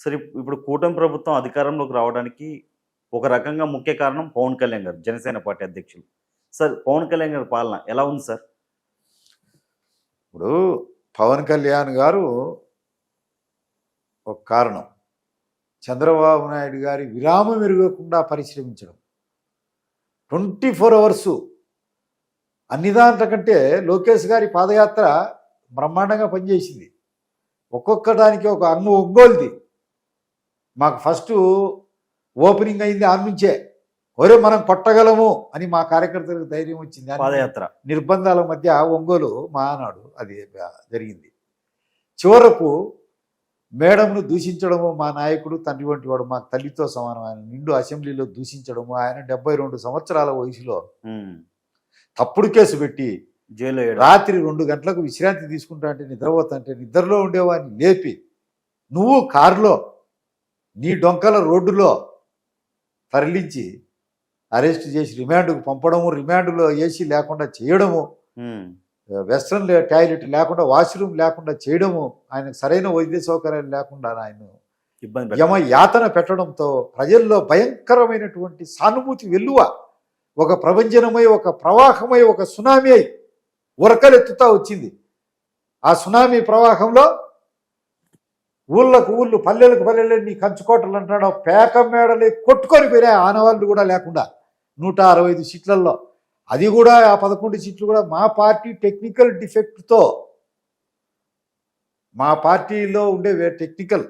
సరే ఇప్పుడు కూటమి ప్రభుత్వం అధికారంలోకి రావడానికి ఒక రకంగా ముఖ్య కారణం పవన్ కళ్యాణ్ గారు, జనసేన పార్టీ అధ్యక్షులు. సార్ పవన్ కళ్యాణ్ గారి పాలన ఎలా ఉంది సార్? ఇప్పుడు పవన్ కళ్యాణ్ గారు ఒక కారణం, చంద్రబాబు నాయుడు గారి విరామం ఎరగకుండా పరిశ్రమించడం. 24 అవర్స్ అన్ని దాంట్ల కంటే లోకేష్ గారి పాదయాత్ర బ్రహ్మాండంగా పనిచేసింది. ఒక్కొక్క దానికి ఒక ఒంగోలుది మాకు ఫస్ట్ ఓపెనింగ్ అయింది. ఆ నుంచే ఒరే మనం కొట్టగలము అని మా కార్యకర్తలకు ధైర్యం వచ్చింది. పాదయాత్ర నిర్బంధాల మధ్య ఒంగోలు మహానాడు అది జరిగింది. చివరకు మేడంను దూషించడము, మా నాయకుడు తండ్రి వంటి వాడు, మాకు తల్లితో సమానం, ఆయన నిండు అసెంబ్లీలో దూషించడము, ఆయన 72 సంవత్సరాల వయసులో తప్పుడు కేసు పెట్టి జైలు రాత్రి 2 గంటలకు విశ్రాంతి తీసుకుంటా అంటే నిద్రపోతుంటే నిద్రలో ఉండేవాడిని లేపి నువ్వు కారులో నీ డొంకల రోడ్డులో తరలించి అరెస్ట్ చేసి రిమాండ్కు పంపడము, రిమాండ్లో ఏసీ లేకుండా చేయడము, వెస్ట్రన్ టాయిలెట్ లేకుండా, వాష్రూమ్ లేకుండా చేయడము, ఆయనకు సరైన వైద్య సౌకర్యాలు లేకుండా ఆయన యమ యాతన పెట్టడంతో ప్రజల్లో భయంకరమైనటువంటి సానుభూతి వెల్లువ ఒక ప్రభంజనమై, ఒక ప్రవాహమై, ఒక సునామీ అయి ఉరకలెత్తుతా వచ్చింది. ఆ సునామీ ప్రవాహంలో ఊళ్ళకు ఊళ్ళు, పల్లెలకు పల్లెలు, నీ కంచుకోటలు అంటాడు పేక మేడలే కొట్టుకొని పోయినాయి, ఆనవాళ్ళు కూడా లేకుండా 165 సీట్లలో. అది కూడా ఆ 11 సీట్లు కూడా మా పార్టీ టెక్నికల్ డిఫెక్ట్తో, మా పార్టీలో ఉండే టెక్నికల్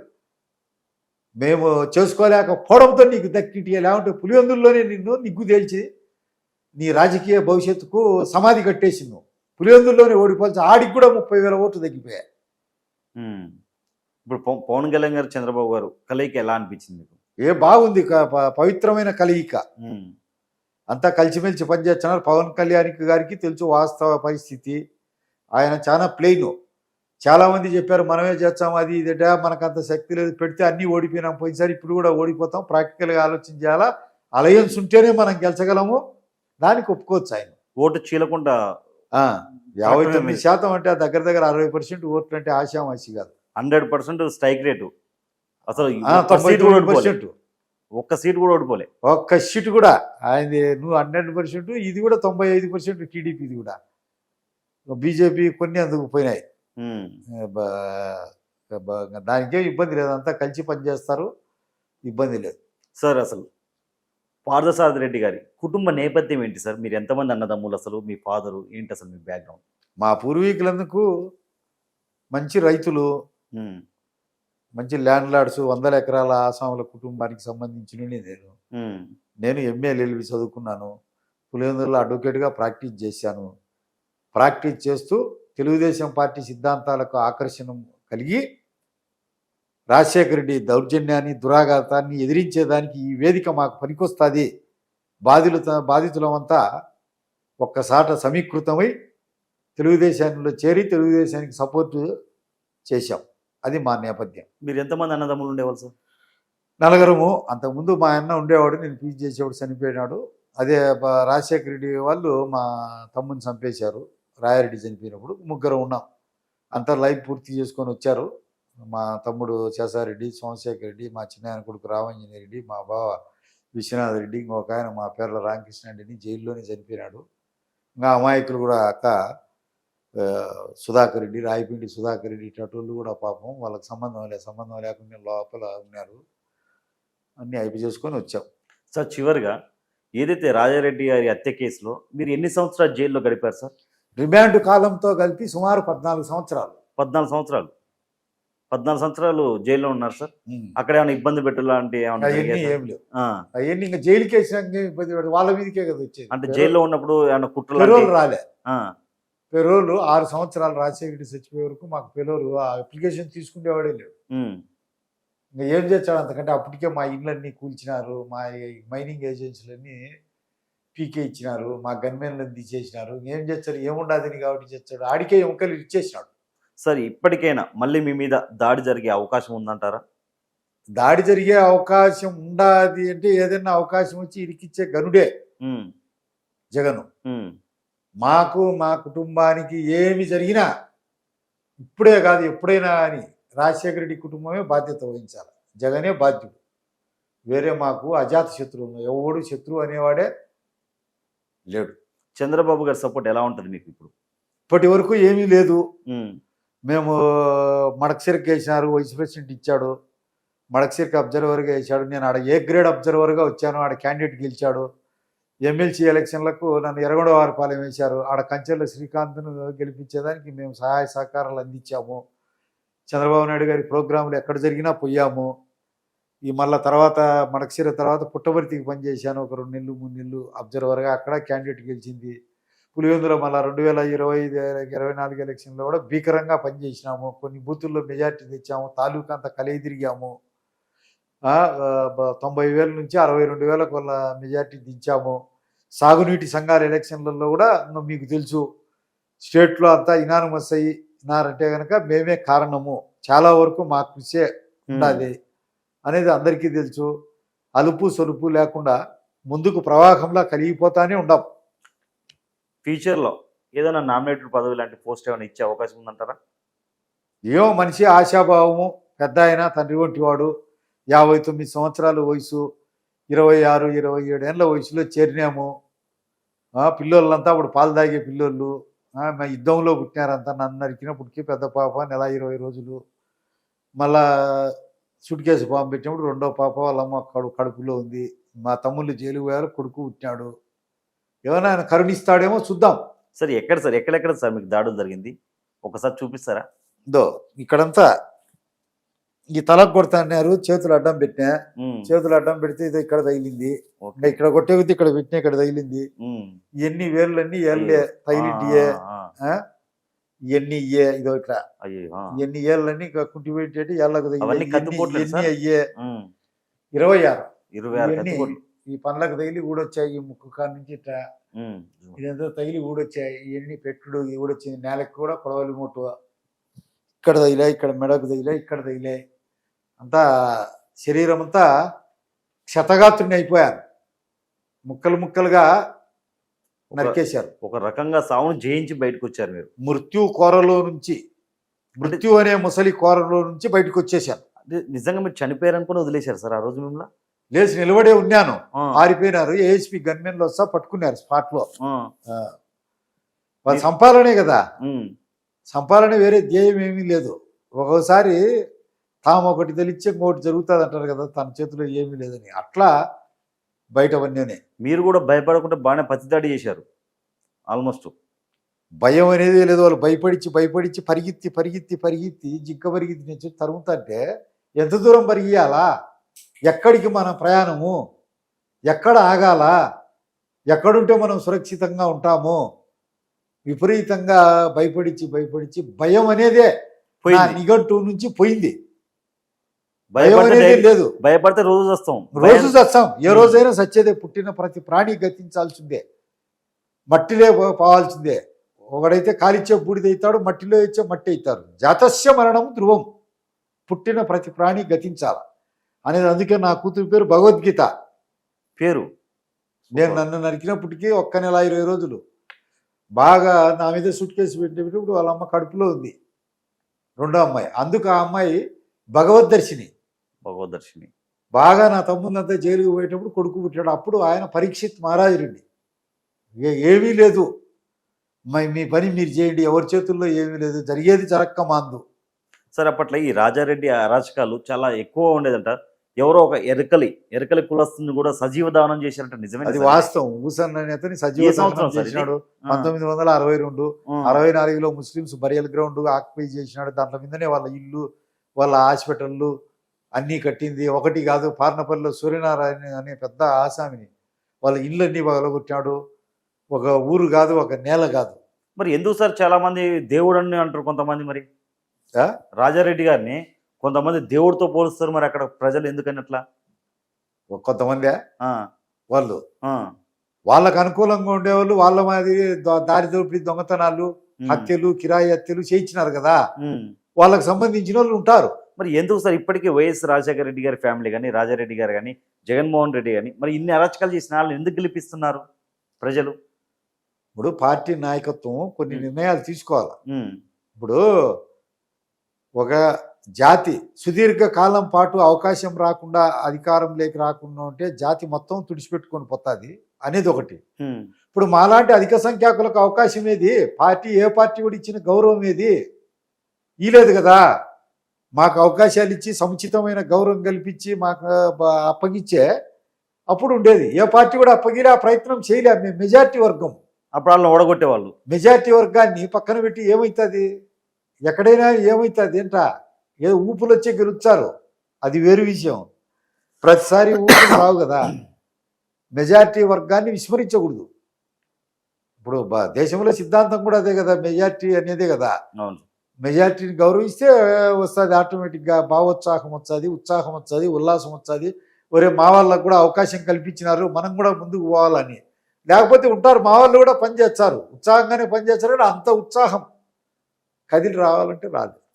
మేము చేసుకోలేకపోవడంతో నీకు దక్కిటి. లేకుంటే పులివెందుల్లోనే నిన్ను నిగ్గు తేల్చి నీ రాజకీయ భవిష్యత్తుకు సమాధి కట్టేసి నువ్వు పులివెందుల్లోనే ఓడిపోల్సి ఆడికి కూడా 30,000 ఓట్లు తగ్గిపోయాయి. ఇప్పుడు పవన్ కళ్యాణ్ గారు, చంద్రబాబు గారు కలయిక ఎలా అనిపించింది మీకు? బాగుంది, పవిత్రమైన కలయిక. అంతా కలిసిమెలిసి పనిచేస్తున్నారు. పవన్ కళ్యాణ్ గారికి తెలుసు వాస్తవ పరిస్థితి. ఆయన చాలా ప్లెయిన్. చాలామంది చెప్పారు మనమే చేస్తాం అది ఇదట, మనకు అంత శక్తి లేదు, పెడితే అన్నీ ఓడిపోయినాం పోయినసారి, ఇప్పుడు కూడా ఓడిపోతాం, ప్రాక్టికల్గా ఆలోచన చేయాలా, అలయన్స్ ఉంటేనే మనం గెలిచగలము, దానికి ఒప్పుకోవచ్చు. ఆయన ఓటు చీలకుండా 59% అంటే దగ్గర దగ్గర 60% ఓట్లు అంటే ఆశామాషి కాదు. 100% స్ట్రైక్ రేటు. అసలు 90%. ఒక్క సీటు కూడా ఓడిపోలే. ఒక్క సీటు కూడా ఆయనది. నువ్వు 100%, ఇది కూడా 95% టీడీపీది కూడా. బీజేపీ కొన్ని అందుకు పోయినాయి. దానికేం ఇబ్బంది లేదు, అంతా కలిసి పనిచేస్తారు, ఇబ్బంది లేదు సార్. అసలు పార్థసారథి రెడ్డి గారి కుటుంబ నేపథ్యం ఏంటి సార్? మీరు ఎంతమంది అన్నదమ్ములు, అసలు మీ ఫాదరు ఏంటి, అసలు మీ బ్యాక్గ్రౌండ్? మా పూర్వీకులందుకు మంచి రైతులు, మంచి ల్యాండ్ లార్డ్స్, 100 ఎకరాల ఆసాముల కుటుంబానికి సంబంధించిన నేను MA చదువుకున్నాను. పులివెందులలో అడ్వకేట్గా ప్రాక్టీస్ చేశాను. ప్రాక్టీస్ చేస్తూ తెలుగుదేశం పార్టీ సిద్ధాంతాలకు ఆకర్షణ కలిగి రాజశేఖర రెడ్డి దౌర్జన్యాన్ని, దురాఘాతాన్ని ఎదిరించేదానికి ఈ వేదిక మాకు పనికొస్తుంది, బాధితులమంతా ఒక్కసాట సమీకృతమై తెలుగుదేశంలో చేరి తెలుగుదేశానికి సపోర్టు చేశాం. అది మా నేపథ్యం. మీరు ఎంతమంది అన్నదమ్ములు ఉండేవాళ్ళు సార్? 4. అంతకుముందు మా అన్న ఉండేవాడు, నేను పీజీ చేసేవాడు, చనిపోయినాడు. అదే రాజశేఖర రెడ్డి వాళ్ళు మా తమ్ముని చంపేశారు, రాయారెడ్డి చనిపోయినప్పుడు. 3 ఉన్నాం. అంతా లైఫ్ పూర్తి చేసుకొని వచ్చారు. మా తమ్ముడు శేషారెడ్డి, సోమశేఖర్ రెడ్డి, మా చిన్న కొడుకు రామాంజనేయ రెడ్డి, మా బావ విశ్వనాథ్ రెడ్డి, ఇంకొక ఆయన మా పేర్ల రామకృష్ణ రెడ్డిని జైల్లోనే చనిపోయినాడు. ఇంకా అమాయకులు కూడా అక్క సుధాకర్ రెడ్డి, రాయపిండి సుధాకర్ రెడ్డి, ఇటోళ్ళు కూడా పాపం వాళ్ళకి సంబంధం లేకుండా లోపల ఉన్నారు. అన్నీ అయిపోయి చేసుకొని వచ్చాం సార్. చివరిగా ఏదైతే రాజారెడ్డి గారి హత్య కేసులో మీరు ఎన్ని సంవత్సరాలు జైల్లో గడిపారు సార్? రిమాండ్ కాలంతో కలిపి సుమారు 14 సంవత్సరాలు. 14 సంవత్సరాలు జైల్లో ఉన్నారు సార్. అక్కడ ఏమైనా ఇబ్బంది పెట్టాలంటే ఏం లేవు. అవన్నీ ఇంకా జైలుకి వేసినాక ఇబ్బంది పెట్ట వాళ్ళ మీదకే కదా వచ్చేది. అంటే జైల్లో ఉన్నప్పుడు ఏమైనా కుట్రలు రాలే. పెరోలు 6 సంవత్సరాలు రాజశేఖర రెడ్డి చచ్చిపోయే వరకు మాకు పెరోలు అప్లికేషన్ తీసుకునేవాడే లేడు. ఇంకా ఏం చేస్తాడు అంతకంటే. అప్పటికే మా ఇళ్ళన్నీ కూల్చినారు, మా మైనింగ్ ఏజెన్సీలన్నీ పీకే ఇచ్చినారు, మా గన్మెన్లను తీసేసినారు. ఏం చేస్తారు, ఏముండదని కాబట్టి చేస్తాడు. ఆడికే ఎముకలు ఇచ్చేసినాడు. సార్ ఇప్పటికైనా మళ్ళీ మీ మీద దాడి జరిగే అవకాశం ఉందంటారా? దాడి జరిగే అవకాశం ఉండాది అంటే ఏదైనా అవకాశం వచ్చి ఇరికిచ్చే గనుడే జగన్. మాకు, మా కుటుంబానికి ఏమి జరిగినా ఇప్పుడే కాదు ఎప్పుడైనా అని రాజశేఖర రెడ్డి కుటుంబమే బాధ్యత వహించాలి. జగనే బాధ్యుడు. వేరే మాకు అజాత శత్రువు, ఎవడు శత్రువు అనేవాడే లేడు. చంద్రబాబు గారి సపోర్ట్ ఎలా ఉంటుంది మీకు ఇప్పుడు? ఇప్పటి వరకు ఏమీ లేదు. ఉమ్, మేము మడకసిరికి వేసినారు, వైస్ ప్రెసిడెంట్ ఇచ్చాడు, మడకసిరికి అబ్జర్వర్గా వేసాడు. నేను ఆడ ఏ గ్రేడ్ అబ్జర్వర్గా వచ్చాను, ఆడ క్యాండిడేట్ గెలిచాడు. ఎమ్మెల్సీ ఎలక్షన్లకు నన్ను ఎర్రగొండవారిపాలెం వేశారు, ఆడ కంచెల్లో శ్రీకాంత్ను గెలిపించేదానికి మేము సహాయ సహకారాలు అందించాము. చంద్రబాబు నాయుడు గారి ప్రోగ్రాంలు ఎక్కడ జరిగినా పోయాము. ఈ మళ్ళీ తర్వాత మడకసిర తర్వాత పుట్టబర్తికి పనిచేశాను ఒక 2 నెలలు 3 నెలలు అబ్జర్వర్గా, అక్కడ క్యాండిడేట్ గెలిచింది. పులివెందులో మళ్ళీ 2025-24 ఎలక్షన్లో కూడా భీకరంగా పనిచేసినాము. కొన్ని బూతుల్లో మెజార్టీ తెచ్చాము, తాలూకా అంతా కలిగి తిరిగాము. 90,000 నుంచి 62,000 వాళ్ళ మెజార్టీ దించాము. సాగునీటి సంఘాల ఎలక్షన్లలో కూడా మీకు తెలుసు, స్టేట్లో అంతా ఇనానమస్ అయినారంటే కనుక మేమే కారణము, చాలా వరకు మా కృషే ఉండాలి అనేది అందరికీ తెలుసు. అలుపు సొలుపు లేకుండా ముందుకు ప్రవాహంలా కలిగిపోతానే ఉండాం. ఫ్యూచర్లో ఏదైనా నామినేటెడ్ పదవి లాంటి పోస్ట్ ఏమైనా ఇచ్చే అవకాశం ఉందంటారా? ఏమో మనిషి ఆశాభావము, పెద్ద ఆయన తండ్రి వంటి వాడు, 59 సంవత్సరాల వయసు, 26-27 ఏళ్ళ వయసులో చేరినాము. పిల్లోళ్ళంతా అప్పుడు పాలు తాగే పిల్లోళ్ళు, మా యుద్ధంలో పుట్టినారంతా. నన్ను నరికినప్పటికీ పెద్ద పాప 1 20 రోజులు. మళ్ళా సూట్ కేసు బాంబు పెట్టినప్పుడు రెండో పాప వాళ్ళ అమ్మ కడుపులో ఉంది. మా తమ్ముళ్ళు జైలు పోయారు, కొడుకు పుట్టినాడు. ఏమైనా ఆయన కరుణిస్తాడేమో చూద్దాం. సార్ ఎక్కడెక్కడ సార్ మీకు దాడులు జరిగింది ఒకసారి చూపిస్తారా? ఇదో ఇక్కడంతా ఈ తలకు కొడతాన్నారు, చేతులు అడ్డం పెట్టినా, చేతులు అడ్డం పెడితే ఇదో ఇక్కడ తగిలింది, ఇంకా ఇక్కడ కొట్టే కొద్ది ఇక్కడ పెట్టినా ఇక్కడ తగిలింది. ఇవన్నీ వేళ్ళన్నీ ఏళ్ళే తగిలింటియే, ఇవన్నీ ఇయ్యే, ఇదో ఇక్కడ ఇవన్నీ ఏళ్ళన్నీ కుంటి పెట్టేటి ఏళ్ళకు ఇవన్నీ అయ్యే 26 ఈ పండ్లకు తగిలి ఊడొచ్చాయి. ఈ ముక్కు కాడ నుంచి ఇట్లా ఇదంతా తగిలి ఊడొచ్చాయి. ఇవన్నీ పెట్టుడు ఊడొచ్చింది. నేలకు కూడా కొడవలి మూటు ఇక్కడ తగిలే, ఇక్కడ మెడకు తగిలే, ఇక్కడ తగిలే, అంతా శరీరం అంతా క్షతగాత్రుని అయిపోయాను. ముక్కలు ముక్కలుగా నరికేశారు. ఒక రకంగా సావును జయించి బయటకు వచ్చారు మీరు. మృత్యు అనే ముసలి కోరలో నుంచి బయటకు వచ్చేసాను. నిజంగా మీరు చనిపోయారు అనుకుని వదిలేశారు సార్ ఆ రోజు? మిమ్మల్ని లేచి నిలబడే ఉన్నాను, పారిపోయినారు. ఏఎస్పీ గన్మెన్లు వస్తా పట్టుకున్నారు స్పాట్ లో. వాళ్ళు సంపాలనే కదా, సంపాలన వేరే ధ్యేయం ఏమీ లేదు. ఒక్కోసారి తాము ఒకటి తెలిచ్చే ఇంకోటి జరుగుతుంది అంటారు కదా, తన చేతిలో ఏమీ లేదని. అట్లా బయటవన్నీ. మీరు కూడా భయపడకుండా బాగానే పతిదాడి చేశారు ఆల్మోస్ట్. భయం అనేది లేదు. వాళ్ళు భయపడిచి పరిగెత్తి జింక పరిగెత్తి నుంచి తరుగుతుంటే ఎంత దూరం పరిగెయాలా, ఎక్కడికి మన ప్రయాణము, ఎక్కడ ఆగాల, ఎక్కడుంటే మనం సురక్షితంగా ఉంటాము. విపరీతంగా భయపడిచి భయం అనేదే నిఘంటు నుంచి పోయింది. భయం అనేది లేదు. భయపడితే రోజు చస్తాం. ఏ రోజైనా సచ్చేదే. పుట్టిన ప్రతి ప్రాణి గతించాల్సిందే, మట్టిలే పోవాల్సిందే. ఒకడైతే కాలిచ్చే బూడిదవుతాడు, మట్టిలో ఇచ్చే మట్టి అవుతారు. జాతస్య మరణం ధ్రువం. పుట్టిన ప్రతి ప్రాణి గతించాల అనేది. అందుకే నా కూతురు పేరు భగవద్గీత పేరు. నేను నన్ను నరికినప్పటికీ 1 నెల 20 రోజులు బాగా నా మీద సూట్ కేసు పెట్టినప్పుడు వాళ్ళ అమ్మ కడుపులో ఉంది, రెండో అమ్మాయి. అందుకు ఆ అమ్మాయి భగవద్దర్శిని. బాగా నా తమ్ముళ్ళంతా జైలుకు పోయేటప్పుడు కొడుకు పుట్టాడు. అప్పుడు ఆయన పరీక్షిత్ మహారాజు రెడ్డి, ఏమీ లేదు, మీ పని మీరు చేయండి, ఎవరి చేతుల్లో ఏమీ లేదు, జరిగేది జరక్క మాందు. సార్ అప్పట్లో ఈ రాజారెడ్డి అరాచకాలు చాలా ఎక్కువ ఉండేదంట. ఎవరో ఒక ఎరకలి కులస్తుని కూడా సజీవ దానం చేశారంట, నిజమే? అది వాస్తవం. హుసేన్ అనే అతని సజీవ దానం చేసినాడు 1962. 64లో ముస్లిమ్స్ బరియల్ గ్రౌండ్ ఆక్యుపై చేసినాడు. దాంట్లో మీదనే వాళ్ళ ఇల్లు, వాళ్ళ హాస్పిటళ్ళు అన్నీ కట్టింది. ఒకటి కాదు, పార్నపల్లిలో సూర్యనారాయణ అనే పెద్ద ఆసామిని వాళ్ళ ఇల్లు అన్నీ పగలగొట్టాడు. ఒక ఊరు కాదు, ఒక నేల కాదు. మరి ఎందుకు సార్ చాలా మంది దేవుడు అని అంటారు కొంతమంది? మరి రాజారెడ్డి గారిని కొంతమంది దేవుడితో పోలుస్తారు, మరి అక్కడ ప్రజలు ఎందుకని అట్లా? కొంతమంది వాళ్ళు వాళ్ళకు అనుకూలంగా ఉండేవాళ్ళు వాళ్ళ మాదిరి దారి దోపిడీ, దొంగతనాలు, హత్యలు, కిరాయి హత్యలు చేయించినారు కదా, వాళ్ళకు సంబంధించిన వాళ్ళు ఉంటారు. మరి ఎందుకు సార్ ఇప్పటికీ వైఎస్ రాజశేఖర రెడ్డి గారి ఫ్యామిలీ కానీ, రాజారెడ్డి గారు కానీ, జగన్మోహన్ రెడ్డి కానీ మరి ఇన్ని అరాచకాలు చేసిన వాళ్ళు ఎందుకు గెలిపిస్తున్నారు ప్రజలు? ఇప్పుడు పార్టీ నాయకత్వం కొన్ని నిర్ణయాలు తీసుకోవాలి. ఇప్పుడు ఒక జాతి సుదీర్ఘ కాలం పాటు అవకాశం రాకుండా అధికారంలోకి రాకుండా ఉంటే జాతి మొత్తం తుడిచిపెట్టుకొని పోతుంది అనేది ఒకటి. హ్మ్. ఇప్పుడు మాలాంటి అధిక సంఖ్యాకులకు అవకాశం ఏది? పార్టీ ఏ పార్టీ కూడా ఇచ్చిన గౌరవం ఏది? ఇలేదు కదా. మాకు అవకాశాలు ఇచ్చి సముచితమైన గౌరవం కల్పించి మాకు అప్పగిచ్చే అప్పుడు ఉండేది. ఏ పార్టీ కూడా అప్పగిలే, ఆ ప్రయత్నం చేయలే. మేము మెజార్టీ వర్గం, అప్పుడు వాళ్ళని ఓడగొట్టేవాళ్ళు. మెజార్టీ వర్గాన్ని పక్కన పెట్టి ఏమవుతుంది? ఎక్కడైనా ఏమవుతుంది ఏంట? ఏదో ఊపులు వచ్చే గెలుస్తారు, అది వేరు విషయం. ప్రతిసారి ఊపులు రావు కదా. మెజార్టీ వర్గాన్ని విస్మరించకూడదు. ఇప్పుడు దేశంలో సిద్ధాంతం కూడా అదే కదా, మెజార్టీ అనేదే కదా. అవును. మెజార్టీని గౌరవిస్తే వస్తుంది ఆటోమేటిక్గా, భావోత్సాహం వస్తుంది, ఉత్సాహం వస్తుంది, ఉల్లాసం వస్తుంది. ఒరే మా వాళ్ళకు కూడా అవకాశం కల్పించినారు, మనం కూడా ముందుకు పోవాలని. లేకపోతే ఉంటారు మా వాళ్ళు కూడా పనిచేస్తారు, ఉత్సాహంగానే పనిచేస్తారు, కానీ అంత ఉత్సాహం కదిలి రావాలంటే రాదు.